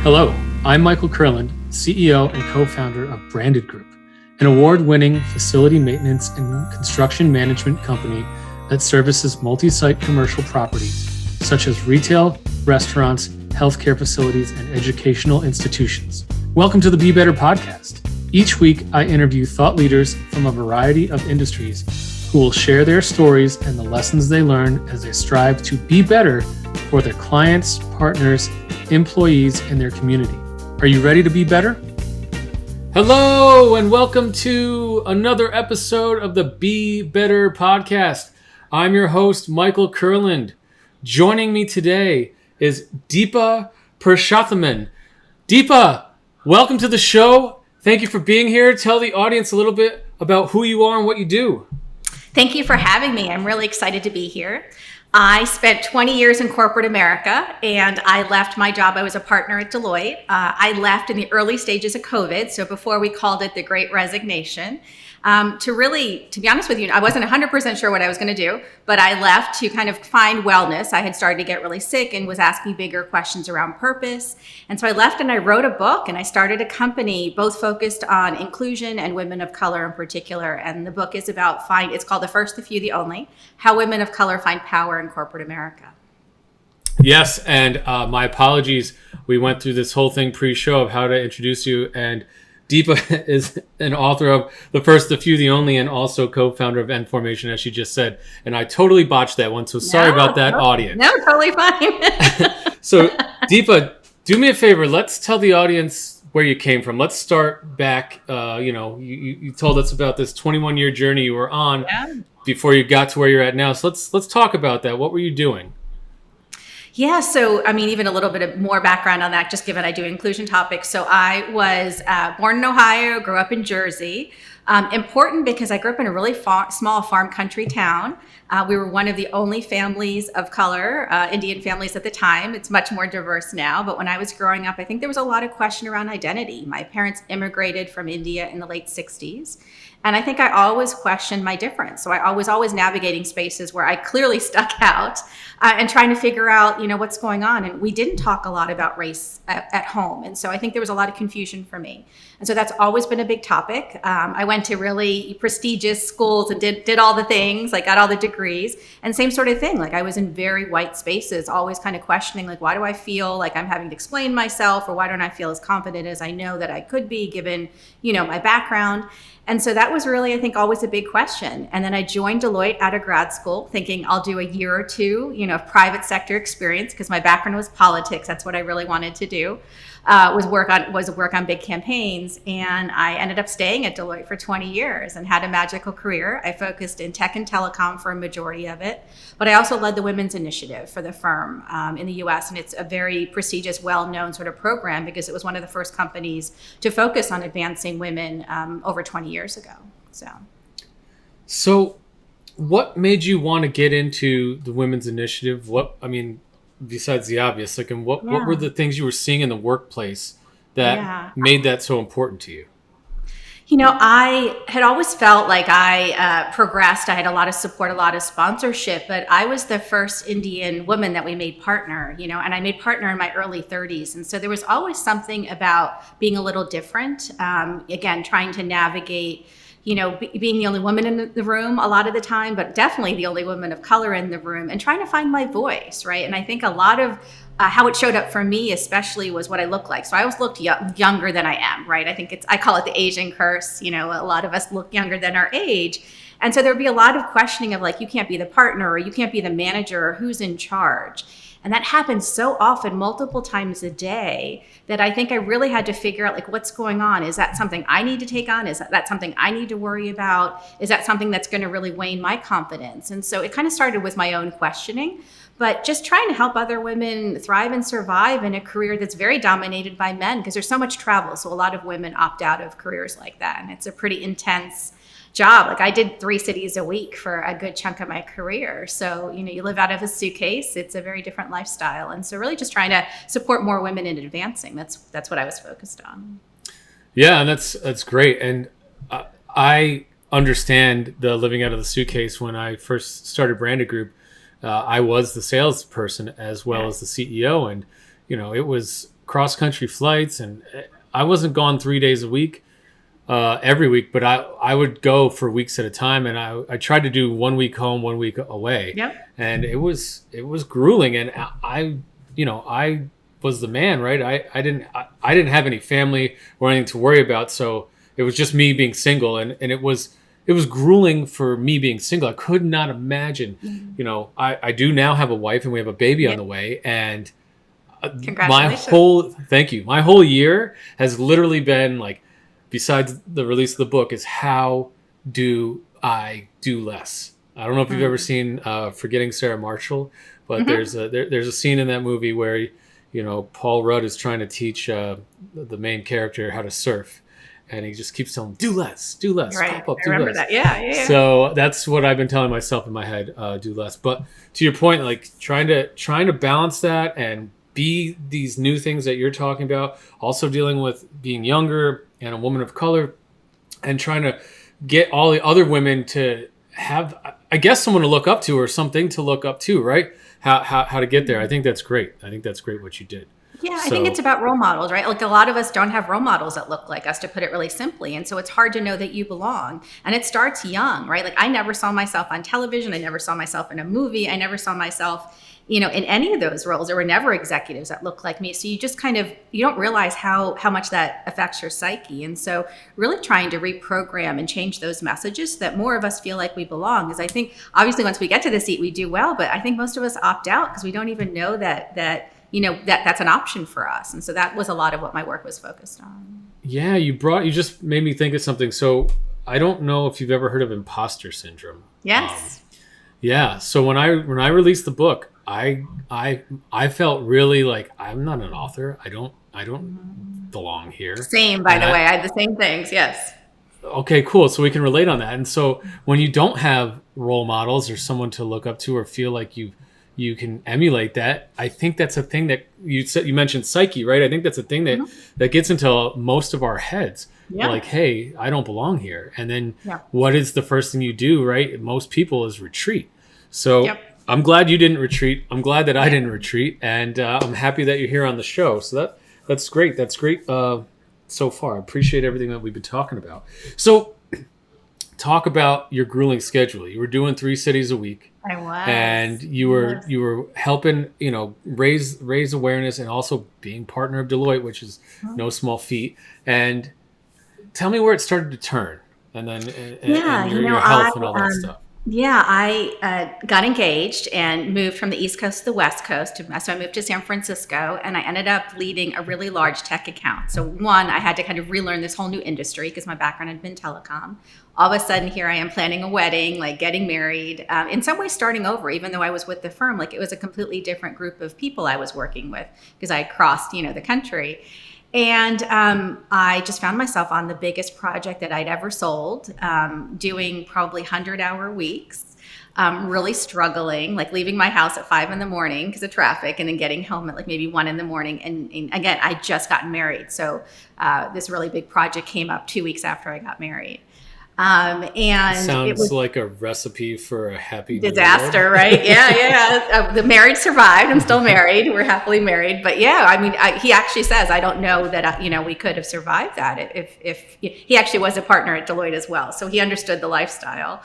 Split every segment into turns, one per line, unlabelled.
Hello, I'm Michael Kurland, CEO and co-founder of Branded Group, an award-winning facility maintenance and construction management company that services multi-site commercial properties such as retail, restaurants, healthcare facilities, and educational institutions. Welcome to the Be Better podcast. Each week, I interview thought leaders from a variety of industries who will share their stories and the lessons they learn as they strive to be better for their clients, partners, employees, and their community. Are you ready to be better? Hello, and welcome to another episode of the Be Better podcast. I'm your host, Michael Kurland. Joining me today is Deepa Purushothaman. Deepa, welcome to the show. Thank you for being here. Tell the audience a little bit about who you are and what you do.
Thank you for having me. I'm really excited to be here. I spent 20 years in corporate America, and I left my job. I was a partner at Deloitte. I left in the early stages of COVID, so before we called it the Great Resignation, to be honest with you, I wasn't 100% sure what I was going to do, but I left to kind of find wellness. I had started to get really sick and was asking bigger questions around purpose. And so I left and I wrote a book and I started a company both focused on inclusion and women of color in particular. And the book is about it's called The First, the Few, the Only, How Women of Color Find Power in Corporate America.
Yes, and my apologies. We went through this whole thing pre-show of how to introduce you, and Deepa is an author of The First, the Few, the Only, and also co-founder of nFormation, as she just said. And I totally botched that one, so sorry about that, audience.
No, totally fine.
So, Deepa, do me a favor. Let's tell the audience where you came from. Let's start back. You told us about this 21-year journey you were on before you got to where you're at now. So let's talk about that. What were you doing?
Yeah, so even a little bit of more background on that, just given I do inclusion topics. So I was born in Ohio, grew up in Jersey. Important because I grew up in a really small farm country town. We were one of the only families of color, Indian families at the time. It's much more diverse now. But when I was growing up, I think there was a lot of question around identity. My parents immigrated from India in the late 60s. And I think I always questioned my difference. So I was always navigating spaces where I clearly stuck out and trying to figure out, what's going on. And we didn't talk a lot about race at home. And so I think there was a lot of confusion for me. And so that's always been a big topic. I went to really prestigious schools and did all the things, like got all the degrees, and same sort of thing. Like I was in very white spaces, always kind of questioning, like, why do I feel like I'm having to explain myself, or why don't I feel as confident as I know that I could be given, my background. And so that was really, I think, always a big question. And then I joined Deloitte out of grad school thinking I'll do a year or two, of private sector experience because my background was politics. That's what I really wanted to do, was work on big campaigns. And I ended up staying at Deloitte for 20 years and had a magical career. I focused in tech and telecom for a majority of it. But I also led the women's initiative for the firm in the US. And it's a very prestigious, well-known sort of program because it was one of the first companies to focus on advancing women over 20 years ago.
So what made you want to get into the women's initiative? Besides the obvious, what were the things you were seeing in the workplace that made that so important to you?
I had always felt like I progressed. I had a lot of support, a lot of sponsorship, but I was the first Indian woman that we made partner, and I made partner in my early 30s. And so there was always something about being a little different. Again, trying to navigate, being the only woman in the room a lot of the time, but definitely the only woman of color in the room, and trying to find my voice, right? And I think a lot of how it showed up for me especially was what I look like. So I always looked younger than I am, right? I think I call it the Asian curse. A lot of us look younger than our age. And so there'd be a lot of questioning of like, you can't be the partner, or you can't be the manager, or who's in charge. And that happens so often, multiple times a day, that I think I really had to figure out, like, what's going on? Is that something I need to take on? Is that something I need to worry about? Is that something that's going to really wane my confidence? And so it kind of started with my own questioning, but just trying to help other women thrive and survive in a career that's very dominated by men, because there's so much travel. So a lot of women opt out of careers like that. And it's a pretty intense job. Like I did 3 cities a week for a good chunk of my career. So, you live out of a suitcase. It's a very different lifestyle. And so really just trying to support more women in advancing. That's what I was focused on.
Yeah, and that's great. And I understand the living out of the suitcase. When I first started Branded Group, I was the salesperson as well as the CEO. And, it was cross country flights, and I wasn't gone 3 days a week, every week, but I would go for weeks at a time, and I tried to do 1 week home, 1 week away,
Yep.
and it was grueling, and I was the man, right? I didn't have any family or anything to worry about, so it was just me being single, and it was grueling for me being single. I could not imagine, I do now have a wife and we have a baby on the way, and
Congratulations.
thank you. My whole year has literally been like, besides the release of the book, is how do I do less? I don't know if you've ever seen Forgetting Sarah Marshall, but there's a scene in that movie where, Paul Rudd is trying to teach the main character how to surf. And he just keeps telling him, do less,
Right.
pop up,
I
do
remember
less.
that. Yeah.
So that's what I've been telling myself in my head, do less. But to your point, like trying to balance that and be these new things that you're talking about, also dealing with being younger and a woman of color, and trying to get all the other women to have, I guess, someone to look up to or something to look up to, right? How to get there. I think that's great. I think that's great what you did.
Yeah, I think it's about role models, right? Like a lot of us don't have role models that look like us, to put it really simply. And so it's hard to know that you belong. And it starts young, right? Like I never saw myself on television. I never saw myself in a movie. I never saw myself, in any of those roles. There were never executives that looked like me. So you just you don't realize how much that affects your psyche. And so really trying to reprogram and change those messages so that more of us feel like we belong. Because I think obviously once we get to the seat, we do well, but I think most of us opt out because we don't even know that that's an option for us. And so that was a lot of what my work was focused on.
Yeah, you just made me think of something. So I don't know if you've ever heard of imposter syndrome.
Yes.
Yeah. So when I released the book, I felt really like I'm not an author. I don't belong here.
Same, by the way. I had the same things. Yes.
Okay, cool. So we can relate on that. And so when you don't have role models or someone to look up to or feel like you can emulate that, I think that's a thing that you mentioned psyche, right? I think that's a thing that gets into most of our heads.
Yeah.
Like, hey, I don't belong here. And then what is the first thing you do, right? Most people is retreat. So I'm glad you didn't retreat. I'm glad that I didn't retreat. And I'm happy that you're here on the show. So that's great. That's great so far. I appreciate everything that we've been talking about. So talk about your grueling schedule. You were doing 3 cities a week.
I was.
And you were helping, raise awareness, and also being partner of Deloitte, which is no small feat. And tell me where it started to turn, and then and your health and all that stuff.
Yeah, I got engaged and moved from the East Coast to the West Coast. So I moved to San Francisco, and I ended up leading a really large tech account. So one, I had to kind of relearn this whole new industry because my background had been telecom. All of a sudden, here I am planning a wedding, like getting married, in some ways starting over, even though I was with the firm. Like it was a completely different group of people I was working with because I had crossed, the country. And I just found myself on the biggest project that I'd ever sold, doing probably 100-hour weeks, really struggling, like leaving my house at 5 a.m. because of traffic, and then getting home at like maybe 1 a.m. And again, I just gotten married. So this really big project came up 2 weeks after I got married. And
sounds
it was
like a recipe for a happy
disaster, right? Yeah. The marriage survived. I'm still married. We're happily married. But yeah, I mean, he actually says, I don't know that, we could have survived that if he actually was a partner at Deloitte as well. So he understood the lifestyle.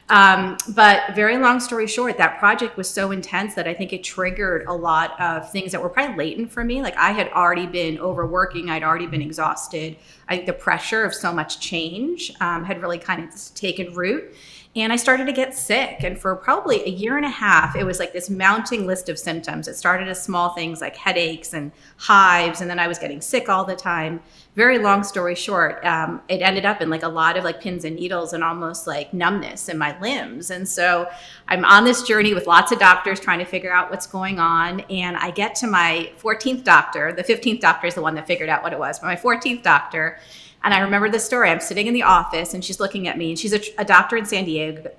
But very long story short, that project was so intense that I think it triggered a lot of things that were probably latent for me. Like I had already been overworking. I'd already been exhausted. I think the pressure of so much change had really kind of taken root. And I started to get sick. And for probably a year and a half, it was like this mounting list of symptoms. It started as small things like headaches and hives. And then I was getting sick all the time. Very long story short, it ended up in like a lot of like pins and needles and almost like numbness in my limbs. And so I'm on this journey with lots of doctors trying to figure out what's going on. And I get to my 14th doctor. The 15th doctor is the one that figured out what it was. But my 14th doctor, and I remember this story. I'm sitting in the office and she's looking at me, and she's a doctor in San Diego,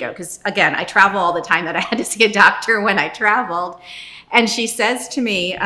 because again, I travel all the time, that I had to see a doctor when I traveled. And she says to me,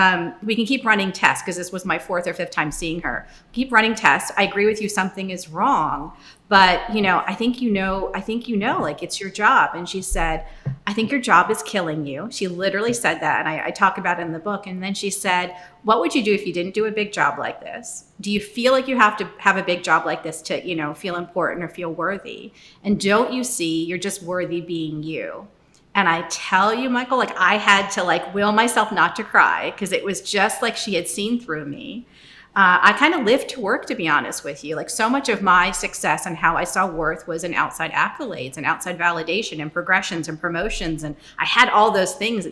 we can keep running tests, because this was my 4th or 5th time seeing her. Keep running tests. I agree with you, something is wrong, but I think like it's your job. And she said, I think your job is killing you. She literally said that, and I talk about it in the book. And then she said, what would you do if you didn't do a big job like this? Do you feel like you have to have a big job like this to feel important or feel worthy? And don't you see you're just worthy being you? And I tell you, Michael, like I had to like will myself not to cry, because it was just like she had seen through me. I kind of lived to work, to be honest with you. Like so much of my success and how I saw worth was in outside accolades and outside validation and progressions and promotions. And I had all those things,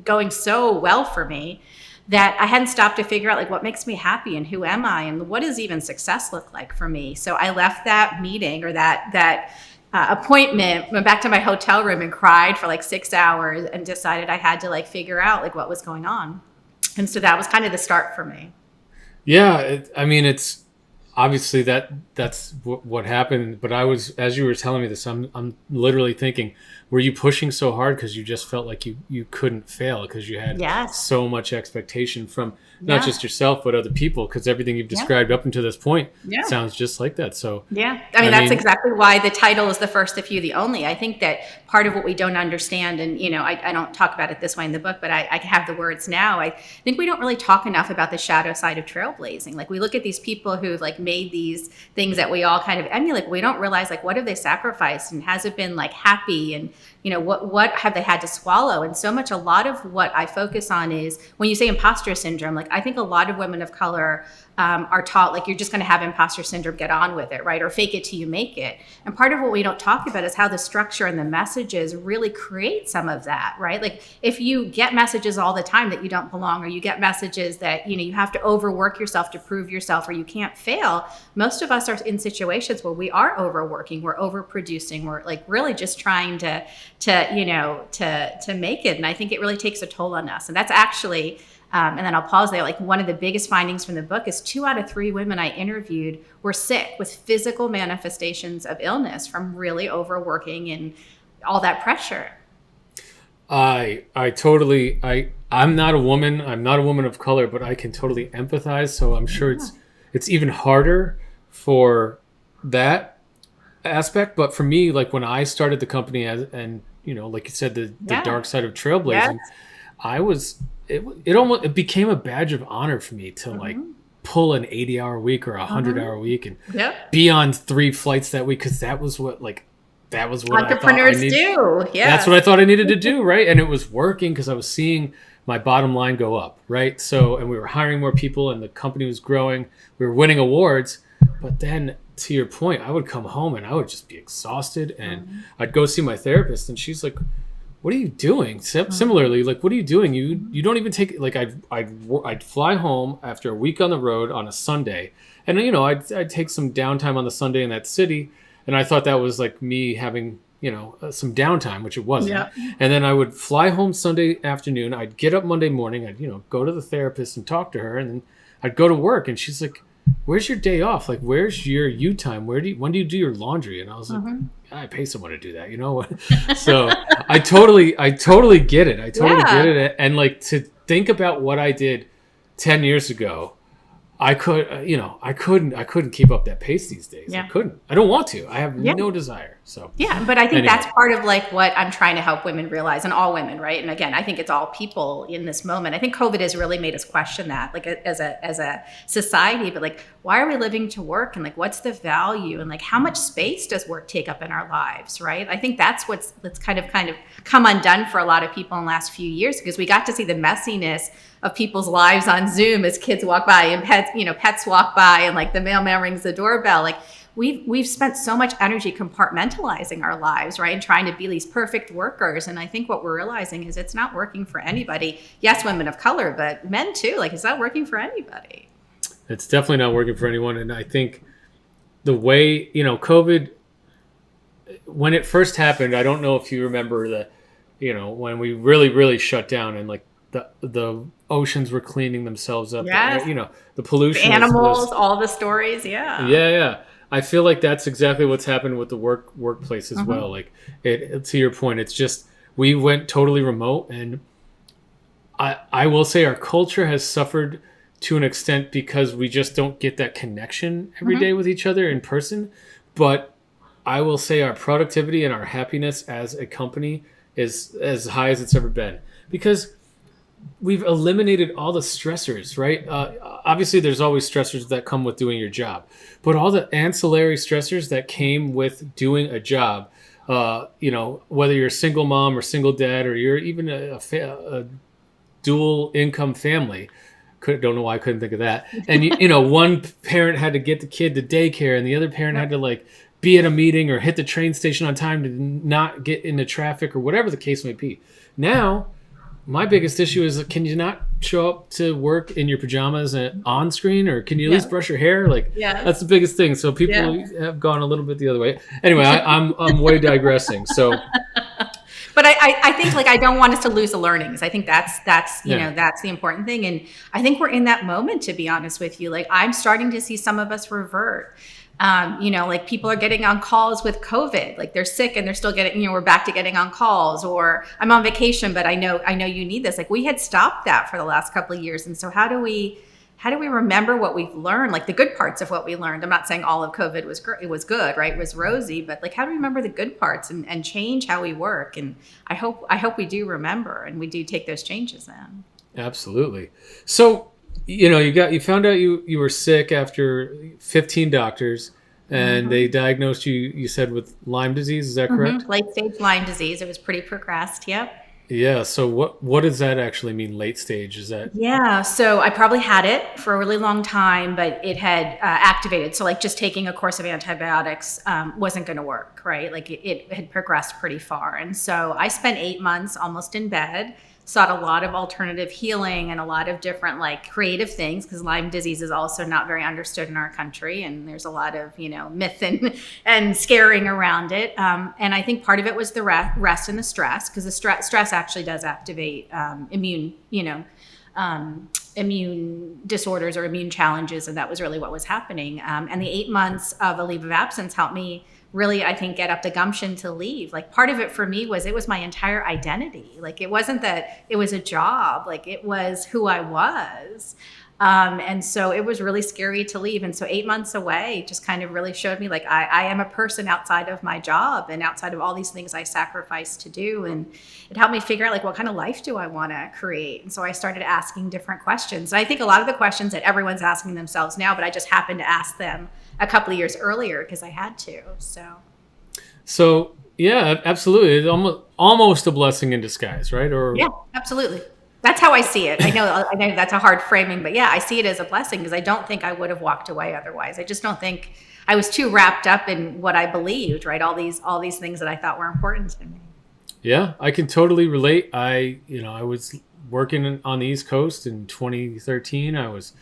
going so well for me, that I hadn't stopped to figure out like what makes me happy and who am I and what does even success look like for me. So I left that meeting or that appointment, went back to my hotel room and cried for like 6 hours and decided I had to like figure out like what was going on. And so that was kind of the start for me.
Yeah, it's obviously that's what happened. But I was, as you were telling me this, I'm literally thinking, were you pushing so hard because you just felt like you couldn't fail because you had so much expectation from not just yourself but other people? Because everything you've described up until this point sounds just like that. So
that's exactly why the title is The First, the Few, the Only. I think that part of what we don't understand, and I don't talk about it this way in the book, but I have the words now. I think we don't really talk enough about the shadow side of trailblazing. Like we look at these people who've like made these things that we all kind of emulate, but we don't realize like what have they sacrificed, and has it been like happy, and what have they had to swallow? And so much, a lot of what I focus on is when you say imposter syndrome, like I think a lot of women of color are taught like you're just going to have imposter syndrome, get on with it, right? Or fake it till you make it. And part of what we don't talk about is how the structure and the messages really create some of that, right? Like if you get messages all the time that you don't belong, or you get messages that you have to overwork yourself to prove yourself, or you can't fail. Most of us are in situations where we are overworking, we're overproducing, we're like really just trying to make it. And I think it really takes a toll on us. And that's actually and then I'll pause there. Like one of the biggest findings from the book is 2 out of 3 women I interviewed were sick with physical manifestations of illness from really overworking and all that pressure.
I'm not a woman. I'm not a woman of color, but I can totally empathize. So I'm sure it's even harder for that aspect. But for me, like when I started the company and like you said, the dark side of trailblazing, it became a badge of honor for me to like pull an 80-hour week or 100-hour week and be on 3 flights that week, because that was what
entrepreneurs do. Yeah,
that's what I thought I needed to do, right? And it was working because I was seeing my bottom line go up, right? So, and we were hiring more people, and the company was growing. We were winning awards, but then to your point, I would come home and I would just be exhausted, and I'd go see my therapist, and she's like, what are you doing? Similarly, like, what are you doing? You don't even take, like, I'd fly home after a week on the road on a Sunday, and I'd take some downtime on the Sunday in that city, and I thought that was like me having some downtime, which it wasn't. And then I would fly home Sunday afternoon. I'd get up Monday morning. I'd go to the therapist and talk to her, and then I'd go to work, and she's like, where's your day off? Like, where's your you time? When do you do your laundry? And I was like, I pay someone to do that, So I totally get it. I totally get it. And like, to think about what I did 10 years ago, I couldn't keep up that pace these days. I couldn't. I don't want to. I have no desire. So
but I think that's part of like what I'm trying to help women realize, and all women, right? And again, I think it's all people in this moment. I think COVID has really made us question that, like as a society. But like, why are we living to work? And like, what's the value? And like, how much space does work take up in our lives, right? I think that's that's kind of come undone for a lot of people in the last few years, because we got to see the messiness of people's lives on Zoom as kids walk by and pets walk by, and like the mailman rings the doorbell. Like we've spent so much energy compartmentalizing our lives, right? And trying to be these perfect workers. And I think what we're realizing is it's not working for anybody. Yes, women of color, but men too. Like, it's not working for anybody.
It's definitely not working for anyone. And I think the way, COVID, when it first happened, I don't know if you remember that, when we really, really shut down, and like the oceans were cleaning themselves up.
Yes.
The pollution.
The animals, all the stories. Yeah.
Yeah. I feel like that's exactly what's happened with the workplace as well. Like, to your point, it's just, we went totally remote, and I will say our culture has suffered to an extent because we just don't get that connection every day with each other in person. but I will say our productivity and our happiness as a company is as high as it's ever been, because we've eliminated all the stressors, right? Obviously, there's always stressors that come with doing your job, but all the ancillary stressors that came with doing a job, whether you're a single mom or single dad, or you're even a dual income family. Don't know why I couldn't think of that. And one parent had to get the kid to daycare, and the other parent had to be at a meeting or hit the train station on time to not get into traffic or whatever the case may be. Now, my biggest issue is, can you not show up to work in your pajamas on screen, or can you at least brush your hair? That's the biggest thing. So people have gone a little bit the other way. Anyway, I'm way digressing. So,
but I think I don't want us to lose the learnings. I think that's that's the important thing. And I think we're in that moment, to be honest with you. I'm starting to see some of us revert. People are getting on calls with COVID, they're sick and they're still getting, we're back to getting on calls, or I'm on vacation, but I know you need this. We had stopped that for the last couple of years. And so how do we remember what we've learned, the good parts of what we learned? I'm not saying all of COVID was it was good, right? It was rosy, but how do we remember the good parts and change how we work? And I hope we do remember, and we do take those changes in.
Absolutely. So, you found out you were sick after 15 doctors, and they diagnosed you said with Lyme disease. Is that correct?
Late stage Lyme disease. It was pretty progressed. Yep.
Yeah. So what does that actually mean? Late stage? Is that?
Yeah. So I probably had it for a really long time, but it had activated. So just taking a course of antibiotics wasn't going to work, right? It had progressed pretty far. And so I spent 8 months almost in bed, sought a lot of alternative healing and a lot of different creative things, because Lyme disease is also not very understood in our country, and there's a lot of myth and scaring around it. And I think part of it was the rest and the stress, because the stress actually does activate immune disorders or immune challenges, and that was really what was happening. And the 8 months of a leave of absence helped me really, I think, get up the gumption to leave. Part of it for me was, it was my entire identity. It wasn't that it was a job, it was who I was. And so it was really scary to leave. And so 8 months away just kind of really showed me I am a person outside of my job and outside of all these things I sacrificed to do. And it helped me figure out what kind of life do I want to create? And so I started asking different questions. And I think a lot of the questions that everyone's asking themselves now, but I just happened to ask them a couple of years earlier because I had to.
So yeah, absolutely. It's almost a blessing in disguise, right? Or
yeah, absolutely. That's how I see it. I know that's a hard framing, but yeah, I see it as a blessing, because I don't think I would have walked away otherwise. I just don't think I was too wrapped up in what I believed, right? All these things that I thought were important to me.
Yeah, I can totally relate. I was working on the East Coast in 2013. I was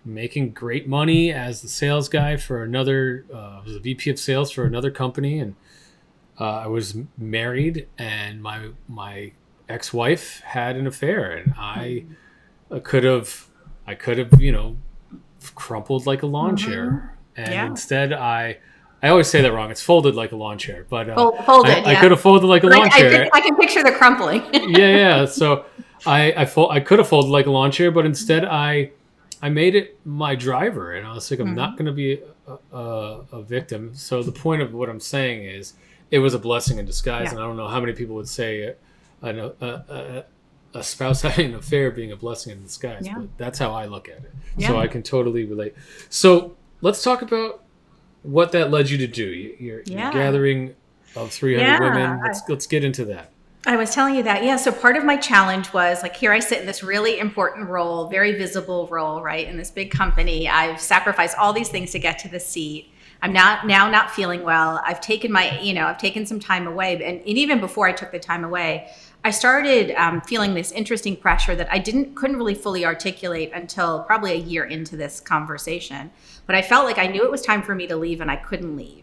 making great money as the sales guy for another, I was a VP of sales for another company, and I was married, and my ex-wife had an affair, and I could have crumpled like a lawn chair, and instead I always say that wrong. It's folded like a lawn chair, but
folded.
I could have folded like a lawn chair.
I can picture the crumpling.
yeah. So I could have folded like a lawn chair, but instead I made it my driver, and I was like, I'm not going to be a victim. So the point of what I'm saying is, it was a blessing in disguise, and I don't know how many people would say a spouse having an affair being a blessing in disguise, but that's how I look at it. So I can totally relate. So let's talk about what that led you to do. You're gathering of 300 women. Let's get into that.
I was telling you that. Yeah. So part of my challenge was here I sit in this really important role, very visible role, right? In this big company. I've sacrificed all these things to get to the seat. I'm not feeling well. I've taken I've taken some time away. And even before I took the time away, I started feeling this interesting pressure that I couldn't really fully articulate until probably a year into this conversation. But I felt like I knew it was time for me to leave, and I couldn't leave.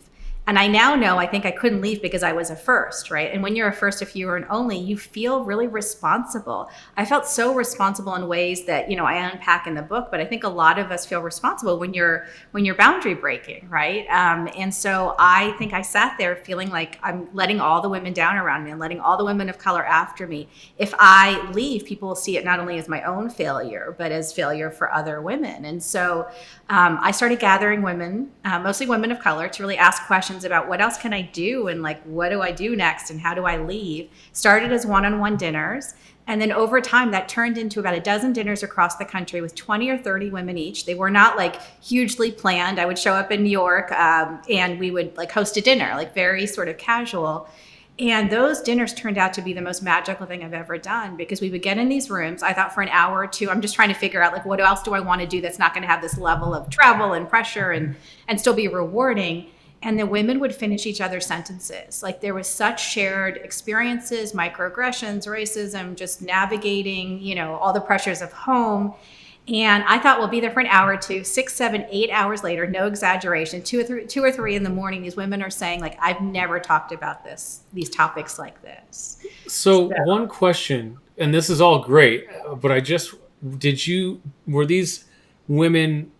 And I now know I think I couldn't leave because I was a first, right? And when you're a first, if you were an only, you feel really responsible. I felt so responsible in ways that, I unpack in the book, but I think a lot of us feel responsible when you're boundary breaking, right? And so I think I sat there feeling like I'm letting all the women down around me and letting all the women of color after me. If I leave, people will see it not only as my own failure, but as failure for other women. And so I started gathering women, mostly women of color, to really ask questions questions about what else can I do and like, what do I do next and how do I leave? Started as one-on-one dinners. And then over time, that turned into about a dozen dinners across the country with 20 or 30 women each. They were not like hugely planned. I would show up in New York and we would like host a dinner, like very sort of casual. And those dinners turned out to be the most magical thing I've ever done, because we would get in these rooms. I thought for an hour or two, I'm just trying to figure out like, what else do I want to do that's not going to have this level of travel and pressure and still be rewarding. And the women would finish each other's sentences. Like there was such shared experiences, microaggressions, racism, just navigating, you know, all the pressures of home. And I thought we'll be there for an hour or two, 6, 7, 8 hours later, no exaggeration, 2 or 3 in the morning, these women are saying like, I've never talked about these topics like this.
So one question, and this is all great, but were these women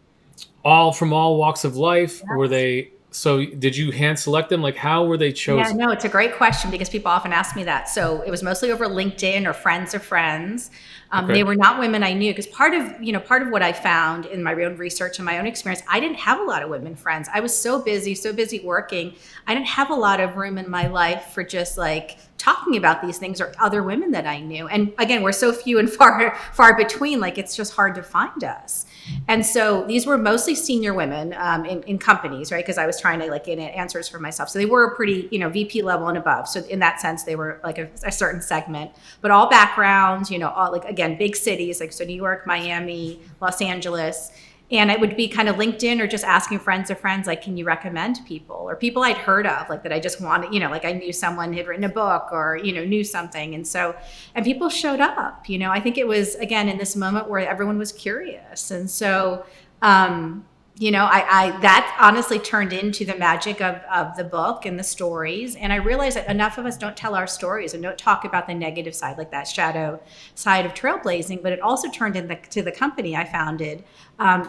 all from all walks of life? Yes. So did you hand select them? Like how were they chosen?
Yeah, no, it's a great question because people often ask me that. So it was mostly over LinkedIn or friends of friends. Okay. They were not women I knew, because part of what I found in my own research and my own experience, I didn't have a lot of women friends. I was so busy working. I didn't have a lot of room in my life for just like talking about these things or other women that I knew. And again, we're so few and far between, like it's just hard to find us. And so these were mostly senior women in companies, right? Because I was trying to like get answers for myself. So they were pretty, VP level and above. So in that sense, they were like a certain segment, but all backgrounds, all like, again, big cities, like so New York, Miami, Los Angeles. And it would be kind of LinkedIn or just asking friends of friends, like, can you recommend people or people I'd heard of, like that I just wanted, like I knew someone had written a book or, knew something. And people showed up, I think it was, again, in this moment where everyone was curious. And so, that honestly turned into the magic of the book and the stories. And I realized that enough of us don't tell our stories and don't talk about the negative side, like that shadow side of trailblazing. But it also turned into the company I founded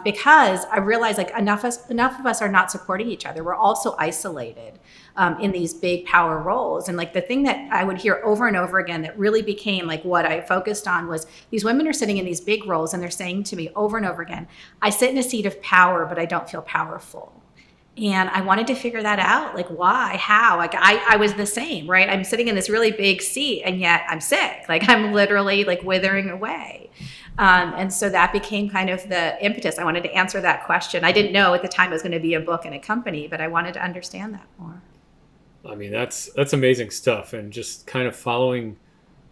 because I realized like enough of us are not supporting each other. We're also isolated in these big power roles. And like the thing that I would hear over and over again that really became like what I focused on was these women are sitting in these big roles and they're saying to me over and over again, I sit in a seat of power, but I don't feel powerful. And I wanted to figure that out. Like why, how, like I was the same, right? I'm sitting in this really big seat and yet I'm sick. Like I'm literally like withering away. And so that became kind of the impetus. I wanted to answer that question. I didn't know at the time it was going to be a book and a company, but I wanted to understand that more.
I mean, that's amazing stuff, and just kind of following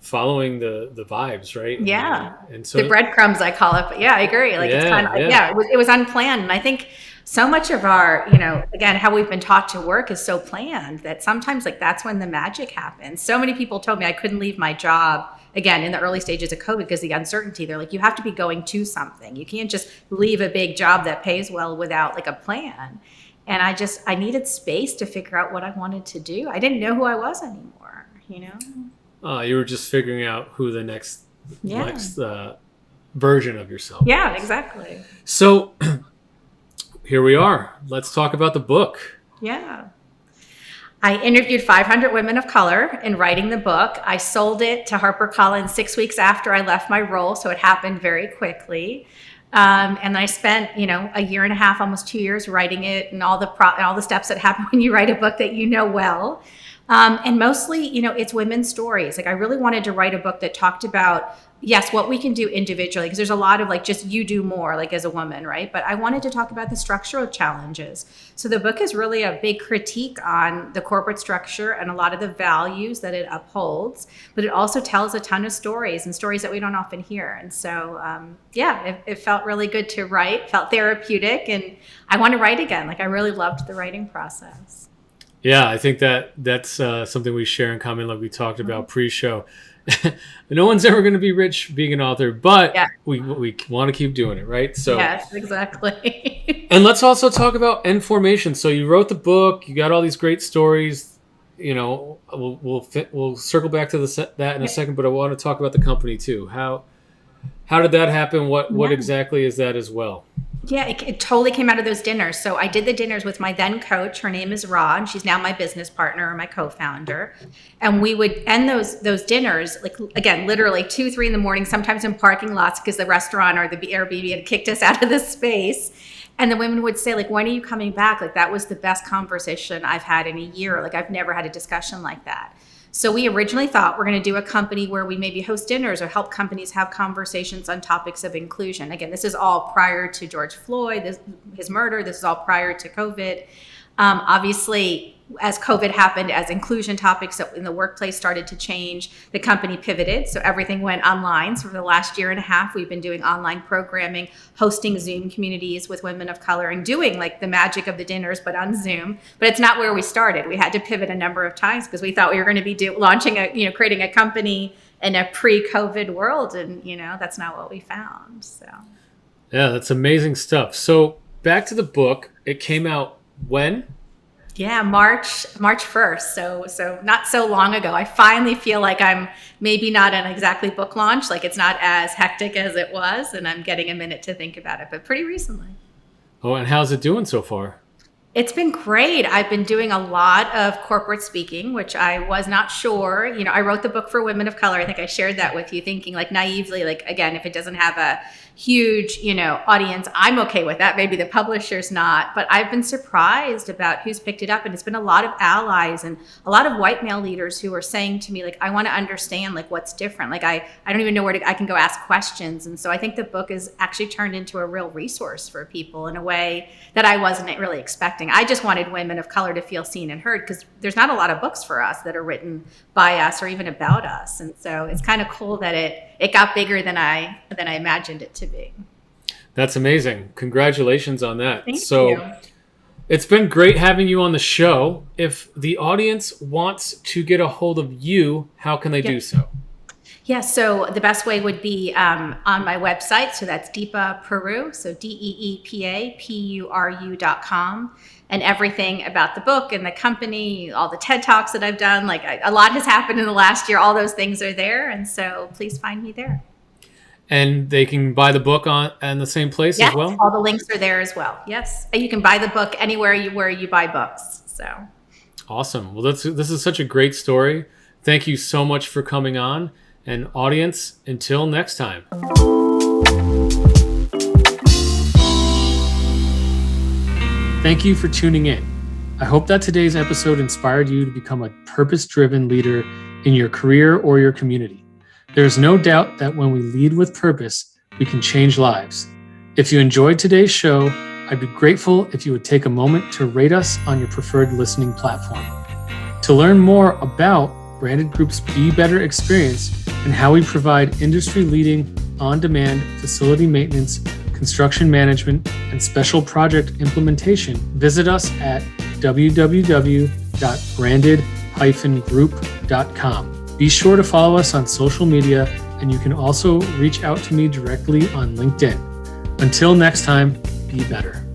the vibes, right?
Yeah.
And so
the breadcrumbs, I call it. But yeah, I agree. Like it's kind of it was unplanned, and I think so much of our, again, how we've been taught to work is so planned that sometimes like that's when the magic happens. So many people told me I couldn't leave my job again in the early stages of COVID because the uncertainty. They're like, you have to be going to something. You can't just leave a big job that pays well without like a plan. And I needed space to figure out what I wanted to do. I didn't know who I was anymore,
You were just figuring out who the next version of yourself.
Yeah, exactly.
So here we are. Let's talk about the book.
Yeah. I interviewed 500 women of color in writing the book. I sold it to HarperCollins 6 weeks after I left my role, so it happened very quickly. And I spent, a year and a half, almost 2 years writing it and all the steps that happen when you write a book that you know well. And mostly, it's women's stories. Like I really wanted to write a book that talked about, yes, what we can do individually, because there's a lot of like just you do more like as a woman, right? But I wanted to talk about the structural challenges. So the book is really a big critique on the corporate structure and a lot of the values that it upholds, but it also tells a ton of stories and stories that we don't often hear. And so, it felt really good to write, felt therapeutic, and I want to write again. Like I really loved the writing process.
Yeah, I think that's something we share in common, like we talked about pre-show. No one's ever going to be rich being an author, but we want to keep doing it, right? So
yes, exactly.
And let's also talk about nFormation. So you wrote the book, you got all these great stories. We'll circle back to that in a second, but I want to talk about the company too. How did that happen? What exactly is that as well?
Yeah, it totally came out of those dinners. So I did the dinners with my then coach. Her name is Ra, and she's now my business partner or my co-founder. And we would end those dinners, like, again, literally 2, 3 in the morning, sometimes in parking lots because the restaurant or the Airbnb had kicked us out of the space. And the women would say, like, when are you coming back? Like, that was the best conversation I've had in a year. Like, I've never had a discussion like that. So we originally thought we're going to do a company where we maybe host dinners or help companies have conversations on topics of inclusion. Again, this is all prior to George Floyd, his murder. This is all prior to COVID. Obviously, as COVID happened, as inclusion topics in the workplace started to change, the company pivoted. So everything went online. So for the last year and a half, we've been doing online programming, hosting Zoom communities with women of color, and doing like the magic of the dinners, but on Zoom. But it's not where we started. We had to pivot a number of times because we thought we were going to be creating a company in a pre-COVID world, and that's not what we found. So
yeah, that's amazing stuff. So back to the book. It came out when?
Yeah, March 1st. So not so long ago. I finally feel like I'm maybe not an exactly book launch. Like, it's not as hectic as it was, and I'm getting a minute to think about it, but pretty recently.
Oh, and how's it doing so far?
It's been great. I've been doing a lot of corporate speaking, which I was not sure. I wrote the book for women of color. I think I shared that with you, thinking like naively, like, again, if it doesn't have a huge, audience, I'm okay with that. Maybe the publisher's not, but I've been surprised about who's picked it up. And it's been a lot of allies and a lot of white male leaders who are saying to me, like, I want to understand like what's different. Like, I don't even know where I can go ask questions. And so I think the book is actually turned into a real resource for people in a way that I wasn't really expecting. I just wanted women of color to feel seen and heard, because there's not a lot of books for us that are written by us or even about us. And so it's kind of cool that it got bigger than I imagined it to be.
That's amazing. Congratulations on that.
Thank you.
It's been great having you on the show. If the audience wants to get a hold of you, how can they do so?
Yeah, so the best way would be on my website. So that's Deepa Puru, so DeepaPuru.com. And everything about the book and the company, all the TED Talks that I've done, like a lot has happened in the last year. All those things are there. And so please find me there.
And they can buy the book on the same place as well?
All the links are there as well. Yes. And you can buy the book anywhere where you buy books. So
awesome. Well, this is such a great story. Thank you so much for coming on. And audience, until next time. Thank you for tuning in. I hope that today's episode inspired you to become a purpose-driven leader in your career or your community. There is no doubt that when we lead with purpose, we can change lives. If you enjoyed today's show, I'd be grateful if you would take a moment to rate us on your preferred listening platform. To learn more about Branded Group's Be Better experience and how we provide industry-leading, on-demand facility maintenance, construction management, and special project implementation, visit us at www.branded-group.com. Be sure to follow us on social media, and you can also reach out to me directly on LinkedIn. Until next time, be better.